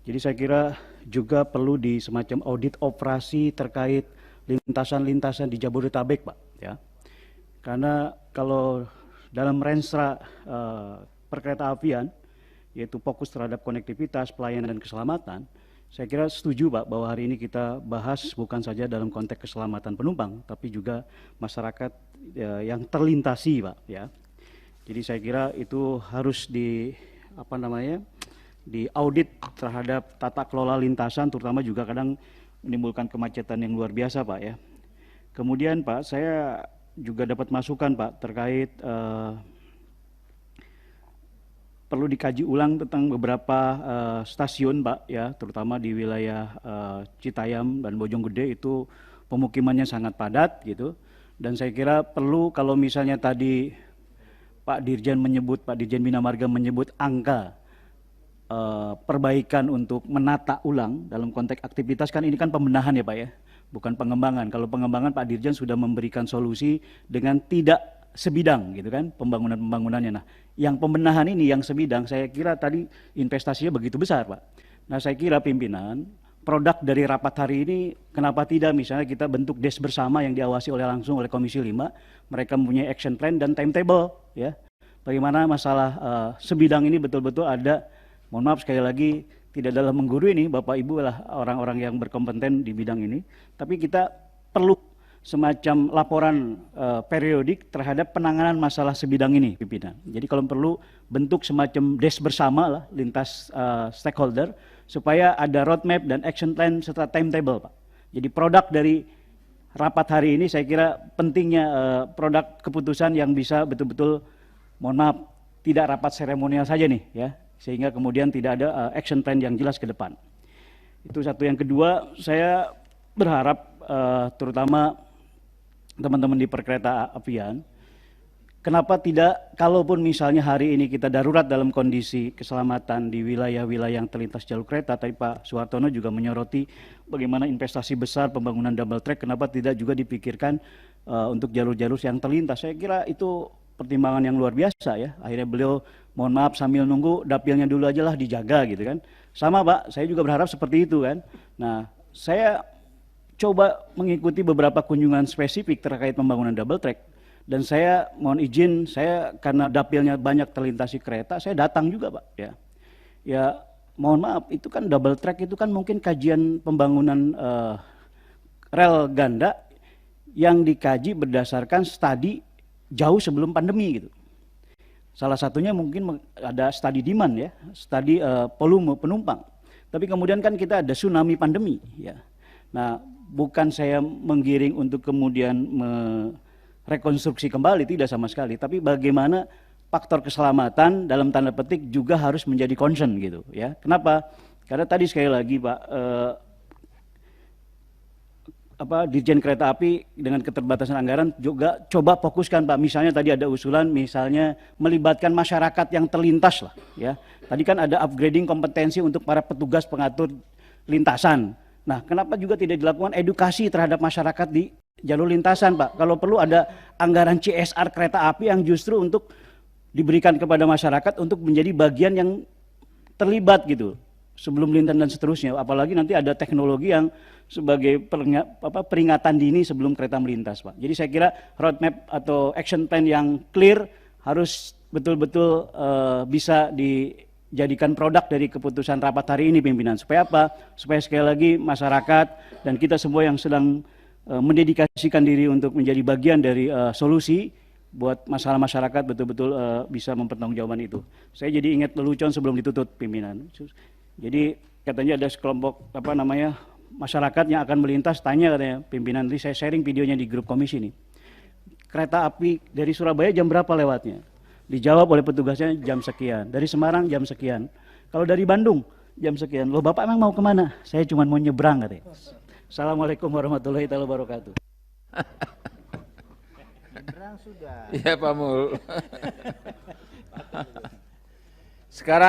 Jadi saya kira juga perlu di semacam audit operasi terkait lintasan-lintasan di Jabodetabek, Pak. Ya, karena kalau dalam renstra perkereta apian, yaitu fokus terhadap konektivitas, pelayanan, dan keselamatan, saya kira setuju Pak bahwa hari ini kita bahas bukan saja dalam konteks keselamatan penumpang, tapi juga masyarakat yang terlintasi Pak. Ya, jadi saya kira itu harus di audit terhadap tata kelola lintasan, terutama juga kadang menimbulkan kemacetan yang luar biasa Pak ya. Kemudian Pak, saya juga dapat masukan Pak terkait perlu dikaji ulang tentang beberapa stasiun Pak ya, terutama di wilayah Citayam dan Bojonggede itu pemukimannya sangat padat gitu. Dan saya kira perlu kalau misalnya tadi Pak Dirjen Bina Marga menyebut angka perbaikan untuk menata ulang dalam konteks aktivitas, kan ini kan pembenahan ya Pak ya, bukan pengembangan. Kalau pengembangan Pak Dirjen sudah memberikan solusi dengan tidak sebidang gitu kan pembangunannya. Nah, yang pembenahan ini yang sebidang saya kira tadi investasinya begitu besar Pak. Nah, saya kira pimpinan produk dari rapat hari ini kenapa tidak misalnya kita bentuk des bersama yang diawasi langsung oleh Komisi 5, mereka mempunyai action plan dan timetable ya. Bagaimana masalah sebidang ini betul-betul ada. Mohon maaf sekali lagi tidak dalam menggurui ini, Bapak Ibu lah orang-orang yang berkompeten di bidang ini, tapi kita perlu semacam laporan periodik terhadap penanganan masalah sebidang ini, pimpinan. Jadi kalau perlu bentuk semacam des bersama lah lintas stakeholder supaya ada roadmap dan action plan serta timetable, Pak. Jadi produk dari rapat hari ini saya kira pentingnya produk keputusan yang bisa betul-betul, mohon maaf, tidak rapat seremonial saja nih ya, sehingga kemudian tidak ada action plan yang jelas ke depan. Itu satu. Yang kedua, saya berharap terutama teman-teman di perkereta apian, kenapa tidak, kalaupun misalnya hari ini kita darurat dalam kondisi keselamatan di wilayah-wilayah yang terlintas jalur kereta, tapi Pak Suhartono juga menyoroti bagaimana investasi besar pembangunan double track, kenapa tidak juga dipikirkan untuk jalur-jalur yang terlintas. Saya kira itu pertimbangan yang luar biasa ya. Akhirnya beliau mohon maaf sambil nunggu dapilnya dulu aja lah dijaga gitu kan. Sama Pak, saya juga berharap seperti itu kan. Nah, saya coba mengikuti beberapa kunjungan spesifik terkait pembangunan double track. Dan saya mohon izin, saya karena dapilnya banyak terlintasi kereta, saya datang juga Pak ya. Ya mohon maaf, itu kan double track itu kan mungkin kajian pembangunan rel ganda yang dikaji berdasarkan studi jauh sebelum pandemi gitu. Salah satunya mungkin ada studi demand ya, studi volume penumpang. Tapi kemudian kan kita ada tsunami pandemi ya. Nah, bukan saya menggiring untuk kemudian merekonstruksi kembali, tidak sama sekali. Tapi bagaimana faktor keselamatan dalam tanda petik juga harus menjadi concern gitu ya. Kenapa? Karena tadi sekali lagi Pak, Dirjen Kereta Api dengan keterbatasan anggaran juga coba fokuskan Pak. Misalnya tadi ada usulan misalnya melibatkan masyarakat yang terlintas lah ya. Tadi kan ada upgrading kompetensi untuk para petugas pengatur lintasan. Nah, kenapa juga tidak dilakukan edukasi terhadap masyarakat di jalur lintasan Pak? Kalau perlu ada anggaran CSR kereta api yang justru untuk diberikan kepada masyarakat untuk menjadi bagian yang terlibat gitu sebelum lintasan dan seterusnya. Apalagi nanti ada teknologi yang sebagai peringatan dini sebelum kereta melintas Pak. Jadi saya kira roadmap atau action plan yang clear harus betul-betul bisa dijadikan produk dari keputusan rapat hari ini pimpinan. Supaya apa? Supaya sekali lagi masyarakat dan kita semua yang sedang mendedikasikan diri untuk menjadi bagian dari solusi buat masalah masyarakat betul-betul bisa mempertanggungjawabkan itu. Saya jadi ingat lelucon sebelum ditutup pimpinan. Jadi katanya ada sekelompok masyarakat yang akan melintas, tanya katanya pimpinan, nanti saya sharing videonya di grup komisi ini. Kereta api dari Surabaya jam berapa lewatnya? Dijawab oleh petugasnya jam sekian. Dari Semarang jam sekian. Kalau dari Bandung jam sekian. Loh Bapak emang mau kemana? Saya cuma mau nyebrang katanya. Assalamualaikum warahmatullahi wabarakatuh. Nyebrang sudah. Iya Pak Mul. Sekarang